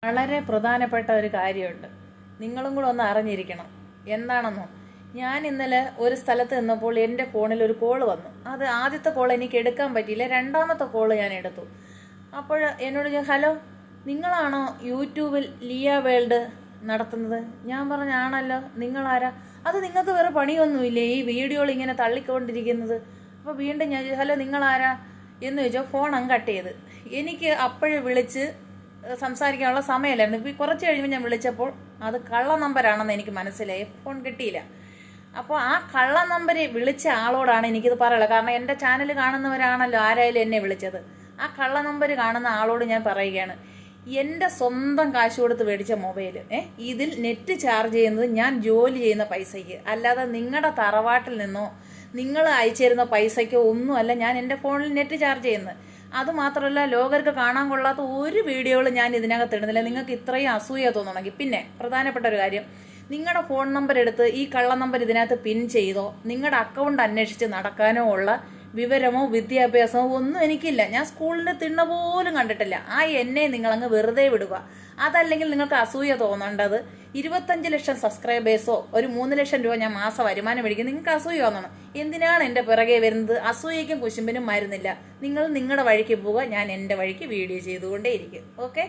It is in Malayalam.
വളരെ പ്രധാനപ്പെട്ട ഒരു കാര്യമുണ്ട്. നിങ്ങളും കൂടെ ഒന്ന് അറിഞ്ഞിരിക്കണം. എന്താണെന്നോ, ഞാൻ ഇന്നലെ ഒരു സ്ഥലത്ത് നിന്നപ്പോൾ എൻ്റെ ഫോണിൽ ഒരു കോള് വന്നു. അത് ആദ്യത്തെ കോൾ എനിക്ക് എടുക്കാൻ പറ്റിയില്ല, രണ്ടാമത്തെ കോള് ഞാൻ എടുത്തു. അപ്പോൾ എന്നോട് ഹലോ, നിങ്ങളാണോ യൂട്യൂബിൽ ലിയ വേൾഡ് നടത്തുന്നത്? ഞാൻ പറഞ്ഞാണല്ലോ. നിങ്ങളാരാ? അത് നിങ്ങൾക്ക് വേറെ പണിയൊന്നുമില്ലേ ഈ വീഡിയോകൾ ഇങ്ങനെ തള്ളിക്കൊണ്ടിരിക്കുന്നത്? അപ്പോൾ വീണ്ടും ഞാൻ ഹലോ നിങ്ങളാരാ എന്ന് ചോദിച്ചാൽ ഫോൺ അങ്ങ് കട്ട് ചെയ്ത്. എനിക്ക് അപ്പോഴേ വിളിച്ച് സംസാരിക്കാനുള്ള സമയമായിരുന്നു. ഇപ്പോൾ കുറച്ച് കഴിയുമ്പോൾ ഞാൻ വിളിച്ചപ്പോൾ അത് കള്ള നമ്പറാണെന്ന് എനിക്ക് മനസ്സിലായി. ഫോൺ കിട്ടിയില്ല. അപ്പോൾ ആ കള്ള നമ്പർ വിളിച്ച ആളോടാണ് എനിക്കിത് പറയുള്ളത്. കാരണം എൻ്റെ ചാനൽ കാണുന്നവരാണല്ലോ ആരായാലും എന്നെ വിളിച്ചത്. ആ കള്ള നമ്പർ കാണുന്ന ആളോട് ഞാൻ പറയുകയാണ്, എൻ്റെ സ്വന്തം കാശ് കൊടുത്ത് മേടിച്ച മൊബൈൽ, ഇതിൽ നെറ്റ് ചാർജ് ചെയ്യുന്നത് ഞാൻ ജോലി ചെയ്യുന്ന പൈസയ്ക്ക്, അല്ലാതെ നിങ്ങളുടെ തറവാട്ടിൽ നിന്നോ നിങ്ങൾ അയച്ചിരുന്ന പൈസയ്ക്കോ ഒന്നുമല്ല ഞാൻ എൻ്റെ ഫോണിൽ നെറ്റ് ചാർജ് ചെയ്യുന്നത്. അതുമാത്രമല്ല, ലോകർക്ക് കാണാൻ കൊള്ളാത്ത ഒരു വീഡിയോകൾ ഞാൻ ഇതിനകത്ത് ഇടുന്നില്ല. നിങ്ങൾക്ക് ഇത്രയും അസൂയ തോന്നണമെങ്കിൽ. പിന്നെ പ്രധാനപ്പെട്ട ഒരു കാര്യം, നിങ്ങളുടെ ഫോൺ നമ്പർ എടുത്ത് ഈ കള്ള നമ്പർ ഇതിനകത്ത് പിൻ ചെയ്തോ നിങ്ങളുടെ അക്കൗണ്ട് അന്വേഷിച്ച് നടക്കാനോ ഉള്ള വിവരമോ വിദ്യാഭ്യാസമോ ഒന്നും എനിക്കില്ല. ഞാൻ സ്കൂളിൻ്റെ തിണ്ണ പോലും കണ്ടിട്ടില്ല. ആ എന്നെ നിങ്ങളങ്ങ് വെറുതെ വിടുക. അതല്ലെങ്കിൽ നിങ്ങൾക്ക് അസൂയ തോന്നേണ്ടത് 25 ലക്ഷം സബ്സ്ക്രൈബേഴ്സോ ഒരു 3 ലക്ഷം രൂപ ഞാൻ മാസം വരുമാനം മേടിക്കും. നിങ്ങൾക്ക് അസൂയ തോന്നണം. എന്തിനാണ് എൻ്റെ പിറകെ വരുന്നത്? അസൂയയ്ക്കും കുശുമ്പിനും മരുന്നില്ല. നിങ്ങൾ നിങ്ങളുടെ വഴിക്ക് പോവുക, ഞാൻ എൻ്റെ വഴിക്ക് വീഡിയോ ചെയ്തുകൊണ്ടേയിരിക്കും. ഓക്കെ.